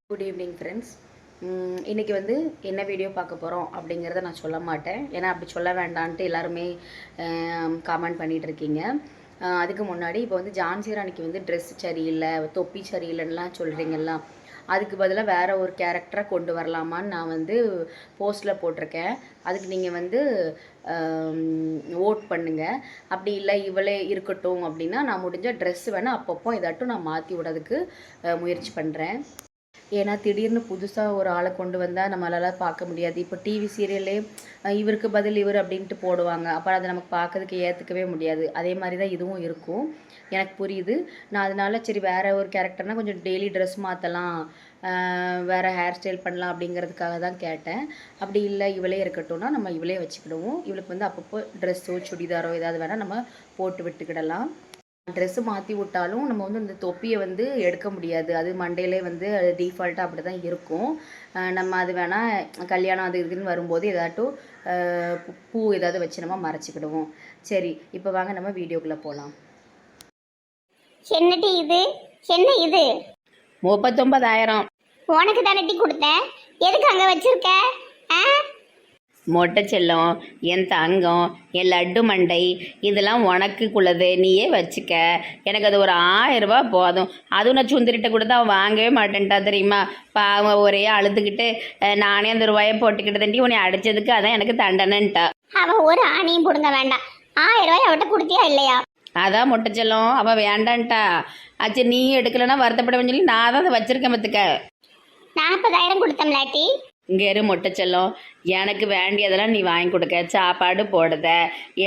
Good evening friends. இன்றைக்கி வந்து என்ன வீடியோ பார்க்க போகிறோம் அப்படிங்கிறத நான் சொல்ல மாட்டேன். ஏன்னா அப்படி சொல்ல வேண்டான்ட்டு எல்லாருமே காமெண்ட் பண்ணிகிட்டு இருக்கீங்க. அதுக்கு முன்னாடி இப்போ வந்து ஜான்சி ராணிக்கு வந்து ட்ரெஸ் சரியில்லை, தொப்பி சரியில்லைன்னுலாம் சொல்கிறீங்கல்ல, அதுக்கு பதிலாக வேறு ஒரு கேரக்டரை கொண்டு வரலாமான்னு நான் வந்து போஸ்ட்டில் போட்டிருக்கேன். அதுக்கு நீங்கள் வந்து ஓட் பண்ணுங்கள். அப்படி இல்லை இவளே இருக்கட்டும் அப்படின்னா நான் முடிஞ்ச ட்ரெஸ் வேணால் அப்பப்போ இதாட்டும் நான் மாற்றி விடறதுக்கு முயற்சி பண்ணுறேன். ஏன்னா திடீர்னு புதுசாக ஒரு ஆளை கொண்டு வந்தால் நம்மளால பார்க்க முடியாது. இப்போ டிவி சீரியல்லே இவருக்கு பதில் இவர் அப்படின்ட்டு போடுவாங்க. அப்புறம் அதை நமக்கு பார்க்கறதுக்கு ஏற்றுக்கவே முடியாது. அதே மாதிரி தான் இதுவும் இருக்கும். எனக்கு புரியுது. நான் அதனால சரி வேறு ஒரு கேரக்டர்னால் கொஞ்சம் டெய்லி ட்ரெஸ் மாற்றலாம், வேறு ஹேர் ஸ்டைல் பண்ணலாம் அப்படிங்கிறதுக்காக தான் கேட்டேன். அப்படி இல்லை இவளே இருக்கட்டும்னா நம்ம இவளே வச்சுக்கிடுவோம். இவளுக்கு வந்து அப்பப்போ ட்ரெஸ்ஸோ சுடிதாரோ ஏதாவது வேணால் நம்ம போட்டு விட்டுக்கிடலாம். ட்ரெஸ்ஸு மாற்றி விட்டாலும் நம்ம வந்து இந்த தொப்பியை வந்து எடுக்க முடியாது. அது மண்டையிலே வந்து டீஃபால்ட்டாக அப்படி தான் இருக்கும். நம்ம அது வேணால் கல்யாணம் அது இதுன்னு வரும்போது ஏதாட்டும் பூ ஏதாவது வச்சு நம்ம மறைச்சிக்கிடுவோம். சரி, இப்போ வாங்க நம்ம வீடியோக்குள்ளே போகலாம். என்னடி இது? என்ன இது? 39,000. உனக்கு தானட்டி கொடுத்தேன், எதுக்கு அங்கே வச்சிருக்க? மொட்டை செல்லம், என் தங்கம், என் லட்டு மண்டை, இதெல்லாம் உனக்குள்ளது, நீயே வச்சுக்க. எனக்கு அது ஒரு 1000 ரூபா போதும். அதுவும் நான் சுந்தரிட்ட கூட தான் வாங்கவே மாட்டேன்ட்டா தெரியுமா? பாவம் ஒரே அழுதுகிட்டு நானே அந்த ரூபாயை போட்டுக்கிட்டு தண்டி உன்னை அடித்ததுக்கு அதான் எனக்கு தண்டனைன்ட்டா. அவள் ஒரு ஆணையும் கொடுங்க வேண்டாம். 1000 ரூபாய் அவட்ட கொடுத்தியா இல்லையா? அதான் மொட்டை செல்லம் அவள் வேண்டான்ட்டா. ஆச்சு நீ எடுக்கலைன்னா வருத்தப்படுவேன்னு சொல்லி நான் தான் அதை வச்சிருக்கேன் பார்த்துக்க. 40,000 கொடுத்தம்லாட்டி. இங்கே இரு மொட்டை செல்லம், எனக்கு வேண்டியதெல்லாம் நீ வாங்கி கொடுக்க, சாப்பாடு போடுத,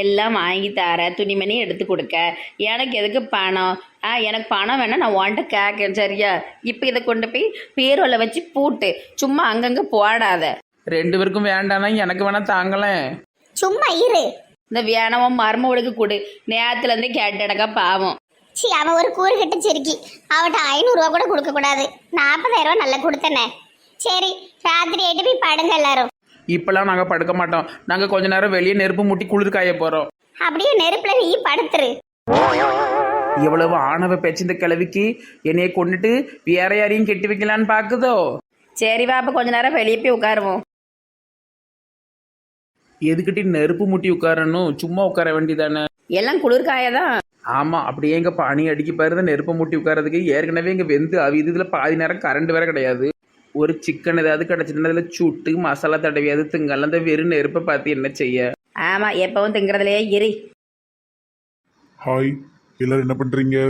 எல்லாம் வாங்கி தர, துணிமணி எடுத்து கொடுக்க. எனக்கு எதுக்கு பணம்? எனக்கு பணம் வேணால் நான் உன்கிட்ட கேட்கேன், சரியா? இப்போ இதை கொண்டு போய் பீரோவில் வச்சு பூட்டு, சும்மா அங்கங்கே போடாத. 2 பேருக்கும் வேண்டானா எனக்கு வேணா தாங்களேன். சும்மா இரு. இந்த வேணவன் மருமவளுக்கு கொடு, நேரத்துலேருந்தே கேட்டடக்கா பாவம். சி, அவன் ஒரு கூறு கட்டு சிரிக்கி. அவட்ட 500 ரூபா கூட கொடுக்க கூடாது. 40,000 ரூபா நல்லா கொடுத்தனே. சரி, ராத்திரி ஆயிட்டு போய் படுங்க எல்லாரும். இப்பெல்லாம் நாங்கள் படுக்க மாட்டோம். நாங்கள் கொஞ்ச நேரம் வெளியே நெருப்பு மூட்டி குளிர் காய போகிறோம். அப்படியே நெருப்புல நீ படுத்துரு. எவ்வளவு ஆணவ பேச்சு இந்த கிழவிக்கு. என்னைய கொண்டுட்டு வேற யாரையும் கெட்டி வைக்கலான்னு பார்க்குதோ. சரி வா, அப்போ கொஞ்ச நேரம் வெளியே போய் உட்காருவோம். எதுக்கிட்டி நெருப்பு மூட்டி உட்காரணும்? சும்மா உட்கார வேண்டியதானே. எல்லாம் குளிர்காயதான். ஆமாம், அப்படியே எங்க பனி அடிக்க பாருதான் நெருப்பு மூட்டி உட்காரதுக்கு. ஏற்கனவே இங்கே வெந்து அவிது. இதில் பாதி நேரம் கரண்ட் வேற கிடையாது. ஒரு சிக்கன் ஏதாவது கிடச்சிட்டுனா அதில் சுட்டு மசாலா தடவியாது திங்கலாம். அந்த வெறும் நெருப்பை பார்த்து என்ன செய்ய? ஆமாம், எப்பவும் திங்கிறதுலையே இரு. ஹாய், எல்லாரும் என்ன பண்றீங்க?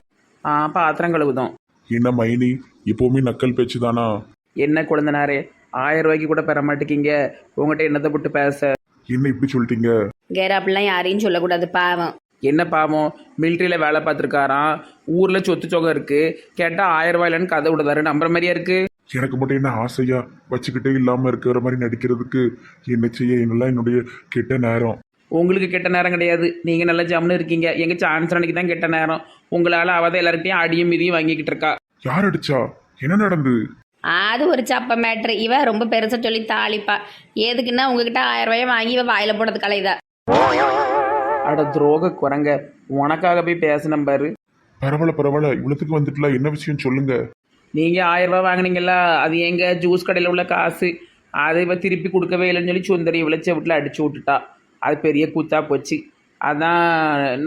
பாத்திரம் கழுவுதோம். என்ன மைனி, எப்பவுமே நக்கல் பேச்சு தானா? என்ன குழந்தனாரே, 1000 ரூபாய்க்கு கூட பெற மாட்டேங்கிங்க. உங்கள்கிட்ட என்னத்தை போட்டு பேச? என்ன இப்படி சொல்லிட்டீங்க? கேர் அப்படிலாம் யாரையும் சொல்லக்கூடாது, பாவம். என்ன பாவம்? மிலிட்ரியில் வேலை பார்த்துருக்காராம். ஊரில் சொத்து சொகம் இருக்கு. கேட்டால் 1000 ரூபாயிலன்னு கதை விடுதாரு. நம்புற மாதிரியா இருக்கு? எனக்கு மட்டும் என்ன ஆசையா வச்சுக்கிட்டே இல்லாம இருக்கிற மாதிரி நடிக்கிறதுக்கு? என்ன செய்ய, என்னெல்லாம் என்னுடைய கெட்ட நேரம். உங்களுக்கு கெட்ட நேரம் கிடையாது. நீங்கள் நல்லா ஜம்னு இருக்கீங்க. எங்கள் சான்சரனுக்கு தான் கெட்ட நேரம். உங்களால் அவதான் எல்லார்கிட்டையும் அடியும் மிதியும் வாங்கிக்கிட்டு இருக்கா. யார் அடிச்சா? என்ன நடந்தது? அது ஒரு சப்ப மேட்ரு. இவ ரொம்ப பெருசாக சொல்லி தாளிப்பா. எதுக்குன்னா உங்ககிட்ட 1000 ரூபாயை வாங்கி இவ வாயில போடுறது கலைதா. அட துரோக குரங்க, உனக்காக போய் பேசினேன் பாரு. பரவாயில்ல, இவ்வளவுக்கு வந்துட்டுல என்ன விஷயம் சொல்லுங்க. நீங்கள் 1000 ரூபா வாங்கினீங்களா? அது எங்கள் ஜூஸ் கடையில் உள்ள காசு. அதை இவ திருப்பி கொடுக்கவே இல்லைன்னு சொல்லி சுந்தரி விளைச்ச வீட்டில் அடிச்சு விட்டுட்டா. அது பெரிய கூத்தா போச்சு. அதான்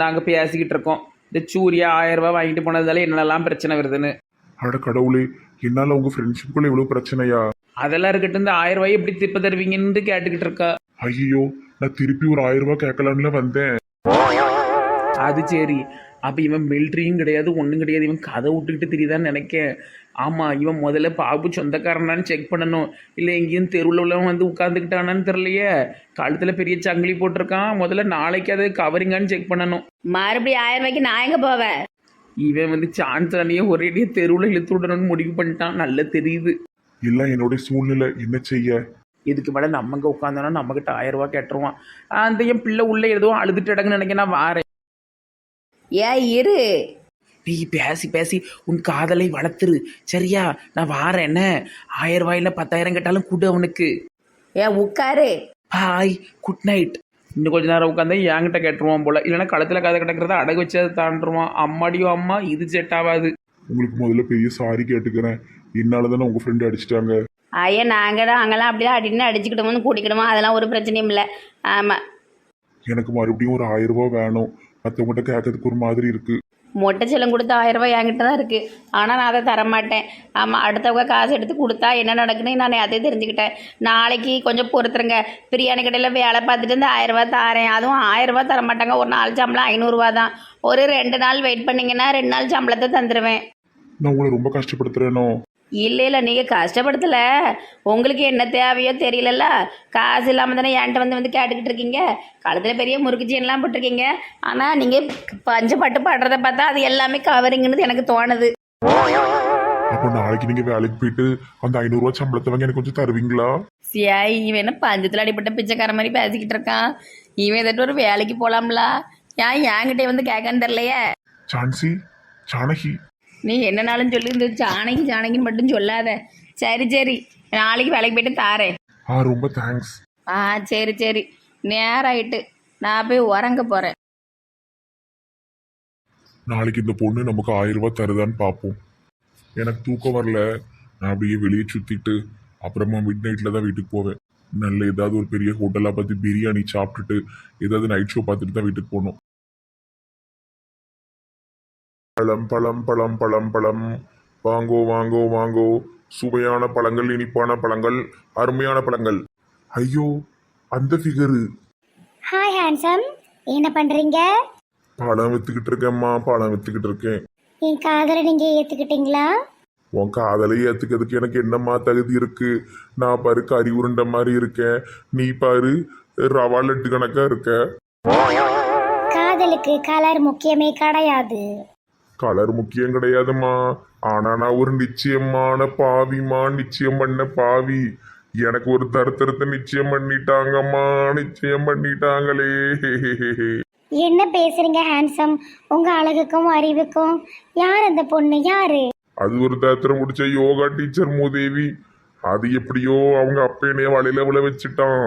நாங்கள் பேசிக்கிட்டு இருக்கோம். இந்த சூர்யா 1000 ரூபா வாங்கிட்டு போனதால என்னெல்லாம் பிரச்சனை வருதுன்னு. அட கடவுளே, என்னால உங்க ஃப்ரெண்ட்ஷிப்புக்குள்ள இவ்வளவு பிரச்சனையா? அதெல்லாம் இருக்கட்டும். இந்த 1000 ரூபாய் எப்படி திருப்ப தருவீங்கன்னு கேட்டுக்கிட்டு இருக்கா. ஐயோ, நான் திருப்பி ஒரு 1000 ரூபாய் கேட்கலான்னு வந்தேன். அது சரி. அப்போ இவன் மிலிட்ரியும் கிடையாது, ஒன்றும் கிடையாது. இவன் கதை விட்டுக்கிட்டு தெரியுதான்னு நினைக்கேன். ஆமாம், இவன் முதல்ல பாபு சொந்தக்காரனான்னு செக் பண்ணணும். இல்லை எங்கேயும் தெருவில் உள்ளவன் வந்து உட்காந்துக்கிட்டானான்னு தெரியலையே. கழுத்தில் பெரிய சங்கிலி போட்டிருக்கான். முதல்ல நாளைக்கு அது கவரிங்கான்னு செக் பண்ணணும். மறுபடியும் 1000 ரூபாய்க்கு நான் எங்கே போவேன்? இவன் வந்து சான்சரனையே ஒரேடியே தெருவில் இழுத்து விடணும்னு முடிவு பண்ணிட்டான். நல்லா தெரியுது. எல்லாம் என்னுடைய சூழ்நிலை, என்ன செய்ய? இதுக்கு மேலே நம்மங்க உட்காந்தோன்னா நம்மகிட்ட 1000 ரூபா கேட்டுருவான். அந்த என் பிள்ளை உள்ள எதுவும் அழுதுட்டு இடங்குன்னு நினைக்க. நான் வாரேன். ஏன் இரு. நீ பேசி பேசி உன் காதலை வளர்த்துரு, சரியா? நான் வாரேன். என்ன 1000 ரூபாயில 10,000 கேட்டாலும் கூடு அவனுக்கு. ஏன் உட்காரு. Hi, good night. இன்னும் கொஞ்ச நேரம் உட்காந்து என்கிட்ட கேட்டுருவான் போல. இல்லைன்னா கழுத்தில் கதை கிடக்கிறத அடகு வச்சு அதை தாண்டுருவான். அம்மாடியோ அம்மா, இது செட் ஆகாது. உங்களுக்கு முதல்ல பெரிய சாரி கேட்டுக்கிறேன். என்னால தானே உங்க ஃப்ரெண்டு அடிச்சிட்டாங்க. ஐயா நாங்களாம் அப்படிலாம் அப்படின்னு அடிச்சுக்கிட்டோமோ கூட்டிக்கிட்டோமோ அதெல்லாம் ஒரு பிரச்சனையும் இல்லை. ஆமாம். எனக்கு மறுபடியும் ஒரு 1000 ரூபாய் வேணும். மற்றவங்ககிட்ட கேட்கறதுக்கு ஒரு மாதிரி இருக்கு. மொட்டை செல்லம் கொடுத்த 1000 ரூபாய் என்கிட்ட தான் இருக்குது. ஆனால் நான் அதை தரமாட்டேன். ஆமாம், அடுத்தவங்க காசு எடுத்து கொடுத்தா என்ன நடக்குன்னு நான் அதே தெரிஞ்சுக்கிட்டேன். நாளைக்கு கொஞ்சம் பொறுத்துருங்க. பிரியாணி கடையில் வேலை பார்த்துட்டு இருந்து 1000 ரூபா தாரேன். அதுவும் 1000 ரூபா தர மாட்டாங்க. ஒரு நாள் சம்பளம் 500 ரூபா தான். ஒரு 2 நாள் வெயிட் பண்ணிங்கன்னா 2 நாள் சம்பளத்தை தந்துடுவேன். நான் உங்களை ரொம்ப கஷ்டப்படுத்துறேனோ? இல்லை நீங்கள் கஷ்டப்படுத்தலை. உங்களுக்கு என்ன தேவையோ தெரியலல்ல. காசு இல்லாமல் தானே என்கிட்ட வந்து கேட்டுக்கிட்டு இருக்கீங்க. கழுத்தில் பெரிய முறுக்கு செயின்லாம் போட்டிருக்கீங்க. ஆனால் நீங்கள் பஞ்சு பட்டு படுறத பார்த்தா அது எல்லாமே கவரிங்கன்னு எனக்கு தோணுது. அப்போ நாளைக்கு நீங்க வேலைக்கு போயிட்டு அந்த 500 ரூபாய் சம்பளத்தை வாங்கி எனக்கு கொஞ்சம் தருவீங்களா? சியாய், இவன் என்ன பஞ்சத்தில் அடிப்பட்ட பிச்சைக்கார மாதிரி பேசிக்கிட்டு இருக்கான். இவன் ஏதாட்டும் ஒரு வேலைக்கு போகலாம்ல. ஏன் என்கிட்ட வந்து கேட்கான்னு தெரிலையே. சான்சி, ஜானகி, நீ என்னனாலும் சொல்லி இந்த ஜானகின்னு மட்டும் சொல்லாத. சரி நாளைக்கு வேலைக்கு போயிட்டு தாரேன். ரொம்ப தேங்க்ஸ். சரி நேரம் ஆயிட்டு நான் போய் உறங்க போகிறேன். நாளைக்கு இந்த பொண்ணு நமக்கு 1000 ரூபாய் தருதான்னு பார்ப்போம். எனக்கு தூக்கம் வரல. நான் அப்படியே வெளியே சுத்திட்டு அப்புறமா மிட் நைட்ல தான் வீட்டுக்கு போவேன். நல்ல ஏதாவது ஒரு பெரிய ஹோட்டலாக பார்த்து பிரியாணி சாப்பிட்டுட்டு ஏதாவது நைட் ஷோ பார்த்துட்டு தான் வீட்டுக்கு போகணும். பழம் பழம் பழம் பழம் பழம் வாங்கோ வாங்கோ வாங்கோ, சுவையான பழங்கள், இனிப்பான பழங்கள், அருமையான பழங்கள். ஐயோ, அந்த ஃபிகரு. ஹாய் ஹேண்ட்ஸம், என்ன பண்றீங்க? பழம் வித்துக்கிட்டு இருக்கேம்மா, பழம் வித்துக்கிட்டு இருக்கேன். என் காதலை நீங்க ஏத்துக்கிட்டீங்களா? உன் காதலை ஏத்துக்கிறதுக்கு எனக்கு என்னம்மா தகுதி இருக்கு? நான் பாரு கறி உருண்டை மாதிரி இருக்கேன், நீ பாரு ரவா லட்டு கணக்கா இருக்க. காதலுக்கு கலர் முக்கியமே கிடையாது. கலர் முக்கியம் கிடையாதுமா. ஆனா நான் ஒரு நிச்சயமான பாவிமா, நிச்சயம் பண்ண பாவி. எனக்கு ஒரு தருத்தரத்தை நிச்சயம் பண்ணிட்டாங்கம்மா, நிச்சயம் பண்ணிட்டாங்களே. என்ன பேசுறீங்க ஹேண்ட்ஸம்? உங்க அழகுக்கும் அறிவுக்கும் யார் அந்த பொண்ணு? யாரு? அது ஒரு தத்திரம் முடிச்ச யோகா டீச்சர் மூதேவி. அது எப்படியோ அவங்க அப்பனையே வலையில விழ வச்சுட்டான்.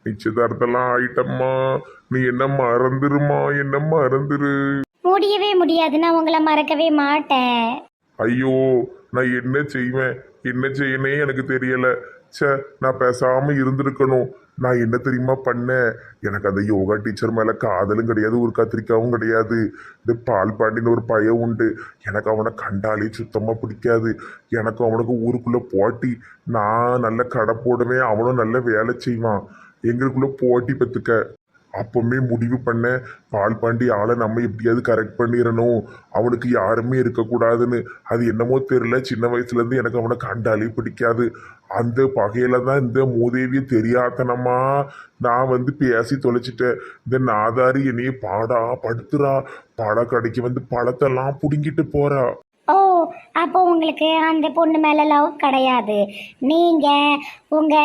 நிச்சயதார்த்தெல்லாம் ஆயிட்டம்மா, நீ என்ன மறந்துருமா, என்ன மறந்துரு. முடியவே முடியாது, நான் உங்களை மறக்கவே மாட்டேன். ஐயோ, நான் என்ன செய்வேன், என்ன செய்யனே எனக்கு தெரியல. சே, நான் பேசாம இருந்திருக்கணும். நான் என்ன தெரியுமா பண்ணேன்? எனக்கு அந்த யோகா டீச்சர் மேல காதலும் கிடையாது, ஒரு கத்திரிக்காவும் கிடையாது. இந்த பால் பாண்டின்னு ஒரு பையன் உண்டு. எனக்கு அவனை கண்டாலே சுத்தமா பிடிக்காது. எனக்கும் அவனுக்கு ஊருக்குள்ள போட்டி. நான் நல்ல கடை போடுவேன், அவனும் நல்ல வேலை செய்வான். எங்களுக்குள்ள போட்டி பெற்றுக்க. அப்பவுமே முடிவு பண்ண, பால் பாண்டி ஆளை நம்ம எப்படியாவது கரெக்ட் பண்ணிடணும், அவனுக்கு யாருமே இருக்கக்கூடாதுன்னு. அது என்னமோ தெரியல, சின்ன வயசுலேருந்து எனக்கு அவனை கண்டாலே பிடிக்காது. அந்த பகையில தான் இந்த மூதேவியை தெரியாதனமா நான் பேசி தொலைச்சிட்டேன். இந்த நாதாரி என்னைய பாடா படுத்துறா. பழ கடைக்கு பழத்தெல்லாம் பிடுங்கிட்டு போறா. ஓ, அப்போ உங்களுக்கு அந்த பொண்ணு மேல லவ் கிடையாது. நீங்க உங்க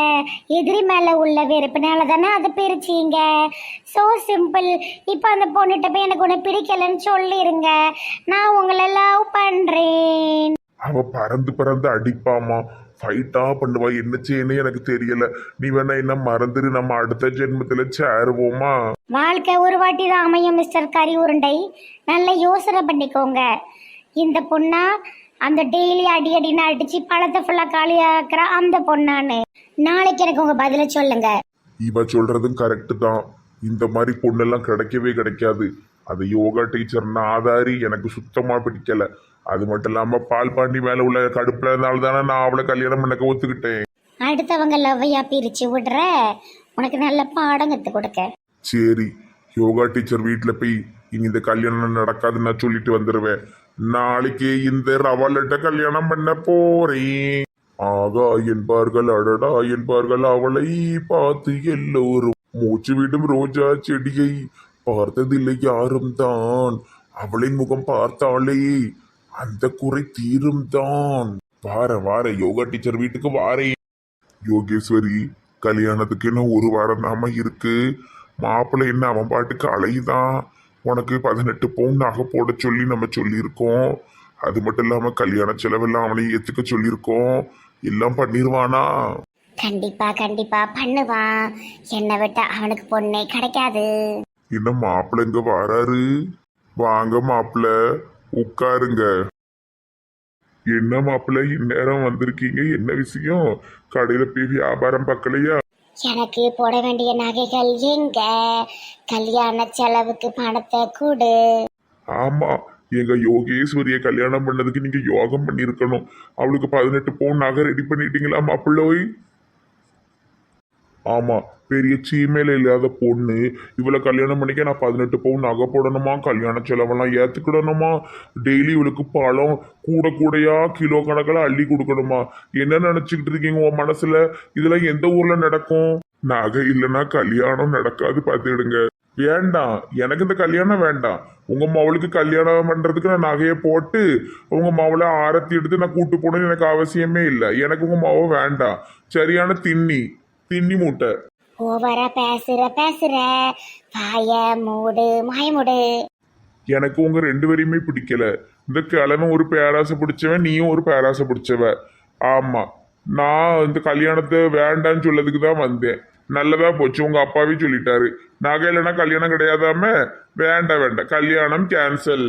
எதிரி மேல உள்ள வெறுப்புனால தானே அதை பிரிச்சீங்க. So simple. இப்போ அந்த பொண்ணுகிட்ட போய் எனக்கு ஒன்று பிடிக்கலன்னு சொல்லிருங்க, நான் உங்களை லவ் பண்றேன். அவ பறந்து பறந்து அடிப்பாமா, ஃபைட்டா பண்ணுவா. என்ன செய்யணும் எனக்கு தெரியல. நீ வேணா என்ன மறந்துரு, நம்ம அடுத்த ஜென்மத்துல சேருவோமா? வாழ்க்கை ஒரு வாட்டி தான் அமையும் மிஸ்டர் கறி உருண்டை. நல்ல யோசனை பண்ணிக்கோங்க. இந்த பொண்ணா அந்த டெய்லி அடி அடின்னு அடிச்சு பழத்தை ஃபுல்லாக காலியாக்குற அந்த பொண்ணான்னு? நாளைக்கு எனக்கு உங்க பதில சொல்லுங்க. இவ சொல்றதும் கரெக்டு தான். இந்த மாதிரி பொண்ணெல்லாம் கிடைக்கவே கிடைக்காது. அது யோகா டீச்சர் நாதாரி எனக்கு சுத்தமா பிடிக்கல. அது மட்டும் இல்லாம பால் பாண்டி மேல உள்ள கடுப்புல இருந்தால தானே நான் அவளை கல்யாணம் பண்ண ஒத்துக்கிட்டேன். அடுத்தவங்க லவ்வையா பிரிச்சு விடுற, உனக்கு நல்ல பாடம் கத்து கொடுக்க. சரி, யோகா டீச்சர் வீட்டுல போய் இனி இந்த கல்யாணம் நடக்காதுன்னு நான் சொல்லிட்டு வந்துடுவேன். நாளைக்கு இந்த ரவாலட்ட கல்யாணம் பண்ண போறேன். ஆகா என்பார்கள், அடடா என்பார்கள், அவளை பார்த்து எல்லோரும். மூச்சு விடும் ரோஜா செடியை பார்த்ததில்லை யாரும் தான், அவளின் முகம் பார்த்தாலே அந்த குறை தீரும் தான். வார யோகா டீச்சர் வீட்டுக்கு வாரேன். யோகேஸ்வரி, கல்யாணத்துக்கு இன்னும் 1 வாரம் தாம இருக்கு. மாப்பிள்ளை என்ன அவன் பாட்டுக்கு அலையுதான். உனக்கு 18 பவுன் நகை போட சொல்லி நம்ம சொல்லியிருக்கோம். அது மட்டும் இல்லாம கல்யாண செலவெல்லாம் அவனை ஏத்துக்க சொல்லியிருக்கோம். எல்லாம் பண்ணிடுவானா? கண்டிப்பா கண்டிப்பா பண்ணுவான். என்னை விட்ட அவனுக்கு பொண்ணே கிடைக்காது. இன்னும் மாப்பிள்ளை இங்க வராரு. வாங்க மாப்பிள்ளை, உட்காருங்க. என்ன மாப்பிள்ளை இந்நேரம் வந்திருக்கீங்க? என்ன விஷயம்? கடையில போய் வியாபாரம் பார்க்கலையா? எனக்கு போட வேண்டிய நகைகள் எங்க? கல்யாண செலவுக்கு பணத்தை கொடு. ஆமா, எங்க யோகேஸ்வரிய கல்யாணம் பண்ணதுக்கு நீங்க யோகம் பண்ணிருக்கணும். அவளுக்கு 18 பவுன் நகை ரெடி பண்ணிட்டீங்களா மாப்பிள்ளோய்? ஆமா, பெரிய சீமையில இல்லாத பொண்ணு இவளை கல்யாணம் பண்ணிக்க நான் 18 பவுன் நகை போடணுமா? கல்யாண செலவெல்லாம் ஏத்துக்கிடணுமா? டெய்லி இவளுக்கு பழம் கூட கூடையா கிலோ கணக்கில் அள்ளி கொடுக்கணுமா? என்ன நினைச்சுக்கிட்டு இருக்கீங்க உன் மனசுல? இதெல்லாம் எந்த ஊர்ல நடக்கும்? நகை இல்லைன்னா கல்யாணம் நடக்காது, பார்த்துடுங்க. வேண்டாம், எனக்கு இந்த கல்யாணம் வேண்டாம். உங்க மவளுக்கு கல்யாணம் பண்றதுக்கு நான் நகையை போட்டு உங்க மவளை ஆரத்தி எடுத்து நான் கூட்டு போகணும்னு எனக்கு அவசியமே இல்லை. எனக்கு உங்க மவ வேண்டாம். சரியான திண்ணி மூட்டை. ஓவரா பேசுற வாய மூடு, மாய மூடு. எனக்கு உங்க 2 பேரையுமே பிடிக்கல. இந்த கிழமை ஒரு பேராசை பிடிச்சவன், நீயும் ஒரு பேராசை பிடிச்சவ. ஆமா, நான் இந்த கல்யாணத்தை வேண்டான்னு சொல்லதுக்கு தான் வந்தேன். நல்லதா போச்சு, உங்க அப்பாவே சொல்லிட்டாரு நகை இல்லைன்னா கல்யாணம் கிடையாதாம. வேண்டாம், கல்யாணம் கேன்சல்.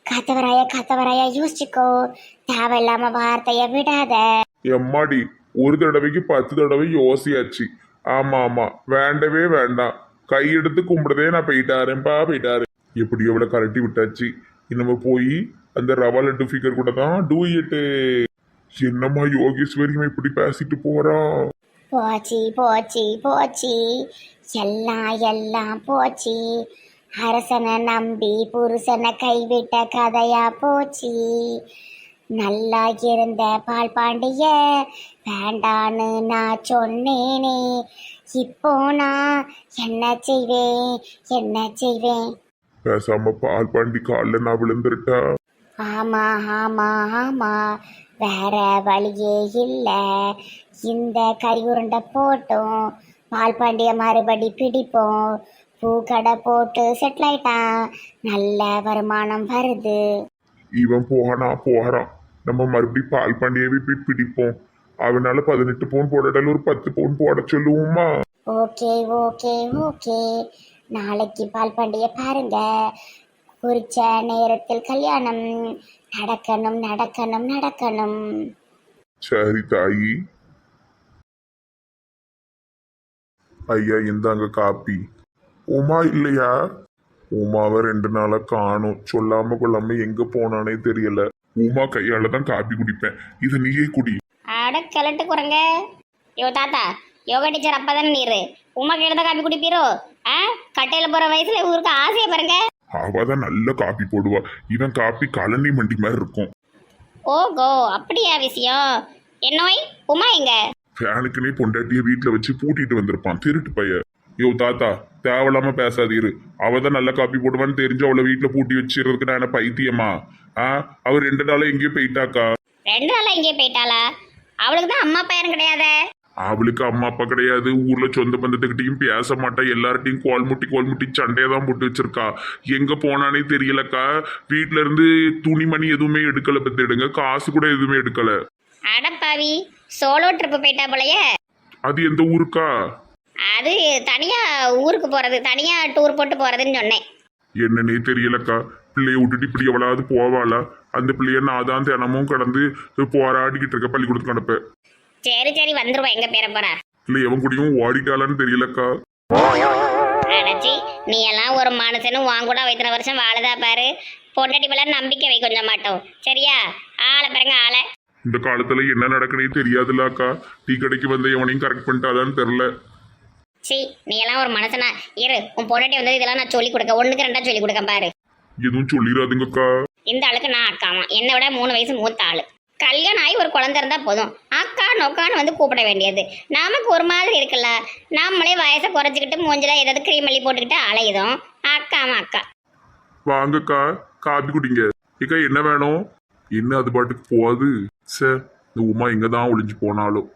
கத்தவராயா யோசிச்சுக்கோ. தேவையில்லாம வார்த்தைய விடாத. எம்மாடி, ஒரு தடவைக்கு 10 தடவை யோசியாச்சு. ஆமா, வேண்டவே வேண்டாம். கையெடுத்து கும்பிடுறதே நான் போயிட்டாரு. எப்படியோ அவளை கரட்டி விட்டாச்சு. நம்ம போய் அந்த ரவா லட்டு ஃபிகர் கூட தான் டூ இட்டு. என்னம்மா யோகேஸ்வரியும் இப்படி பேசிட்டு போறா? போச்சு எல்லாம் போச்சு. அரசனை நம்பி புருஷனை கைவிட்ட கதையா போச்சு. நல்லா இருந்த பால் பாண்டிய வேண்டான்னு நான் சொன்னேனே. இப்போ நான் என்ன செய்வேன்? பேசாம பால் பாண்டி காலில் நான் விழுந்துருட்டா? ஆமா, வேற வழியே இல்ல. இந்த கறி உருண்டை போட்டும் பால் பாண்டிய மறுபடி பிடிப்போம். பூக்கடை போட்டு செட்டில் ஆயிட்டான். நல்ல வருமானம் வருது. இவன் போகிறான். நம்ம மறுபடியும் பால் பாண்டியவே போய் பிடிப்போம். அவனால 18 பவுன் போடட்டாலும் ஒரு 10 பவுன் போட சொல்லுவோமா? ஓகே. நாளைக்கு பால் பாண்டிய பாருங்க. குறிச்ச நேரத்தில் கல்யாணம் நடக்கணும். சரி தாயி. ஐயா, இந்தாங்க காப்பி. உமா இல்லையா? உமாவை 2 நாளா காணும். சொல்லாம கொள்ளாம எங்க போனானே தெரியல. உமா கையால தான் காப்பி குடிப்பேன். இதை நீயே குடி. அட கிளட்டு குறங்க. யோ தாத்தா, யோகா டீச்சர் அப்பதானே நீரு உமா கேட்டதா காப்பி குடிப்பீரோ? கட்டையில போற வயசுல ஊருக்கு ஆசையா பாருங்க. அவதான் நல்ல காப்பி போடுவா. இவன் காப்பி கலனி மண்டி மாதிரி இருக்கும். ஓகோ, அப்படியா விஷயம்? என்னோய் உமா எங்க? ஃபேனுக்குனே பொண்டாட்டிய வீட்டுல வச்சு பூட்டிட்டு வந்திருப்பான், திருட்டு பைய. யோ தாத்தா, தேவையில்லாம பேசாதீரு. அவதான் நல்ல காப்பி போடுவான்னு தெரிஞ்சு அவளை வீட்டுல பூட்டி வச்சிருக்கிறதுக்கு நான் என்ன பைத்தியமா? அவர் 2 நாளா எங்கேயோ போயிட்டாக்கா. 2 நாளா எங்கேயோ போயிட்டாளா? அவளுக்கு தான் அம்மா அப்பா யாரும் கிடையாதே. அவளுக்கு அம்மா அப்பா கிடையாது. ஊர்ல சொந்த பந்தத்துக்கிட்டையும் பேச மாட்டா. எல்லார்ட்டையும் கோல் முட்டி சண்டையை தான் போட்டு வச்சிருக்கா. எங்க போனானே தெரியலக்கா. வீட்டுல இருந்து துணிமணி எதுவுமே எடுக்கல. பத்திடுங்க, காசு கூட எதுவுமே எடுக்கல. அடப்பாவி, சோலோ ட்ரிப் போயிட்டா போலயே. அது எந்த ஊருக்கா? அது தனியா ஊருக்கு போறது, தனியா டூர் போட்டு போறதுன்னு சொன்னேன். என்னன்னே தெரியலக்கா. பிள்ளைய விட்டுட்டு இப்படி எவ்வளவு போவாளா? அந்த பிள்ளைய நான் தான் தினமும் கடந்து போராடிக்கிட்டு இருக்க பள்ளிக்கூடத்துக்கு அனுப்ப. சரி வந்துருவா. எங்க பேர போறா? இல்ல எவன் கூடயும் ஓடிட்டாளான்னு தெரியலக்கா. அடச்சி, நீ எல்லாம் ஒரு மனுஷனும் வாங்கூட இத்தனை வருஷம் வாழதா பாரு. பொண்டாட்டி மேல நம்பிக்கை வை கொஞ்சம் மாட்டோம். சரியா? ஆளை பாருங்க ஆளை. இந்த காலத்துல என்ன நடக்குனே தெரியாதுல்லக்கா. டீ கடைக்கு வந்து எவனையும் கரெக்ட் பண்ணிட்டாதான்னு தெரியல. சி, நீ எல்லாம் ஒரு மனுஷனா இரு. உன் பொண்டாட்டி வந்தது இதெல்லாம் நான் சொல்லி கொடுக்க 1க்கு 2 சொல்லி கொடுக்க பாரு. எதுவும் சொல்லிடாதுங்கக்கா. இந்த ஆளுக்கு நான் அக்காமா, என்னை விட 3 வயசு மூத்த ஆளு. கல்யாணம் ஆகி ஒரு குழந்தை இருந்தா போதும், அக்கா நொக்கான்னு வந்து கூப்பிட வேண்டியது நமக்கு ஒரு மாதிரி இருக்குல்ல. நம்மளே வயசை குறைச்சிக்கிட்டு மூஞ்சில ஏதாவது கிரீம் அள்ளி போட்டுக்கிட்டு அலையுதோம். அக்கா வாங்கக்கா, காப்பி குடிங்க. இக்கா என்ன வேணும்? என்ன அது பாட்டுக்கு போகாது. சார், இந்த உமா எங்க தான் ஒளிஞ்சு போனாலும்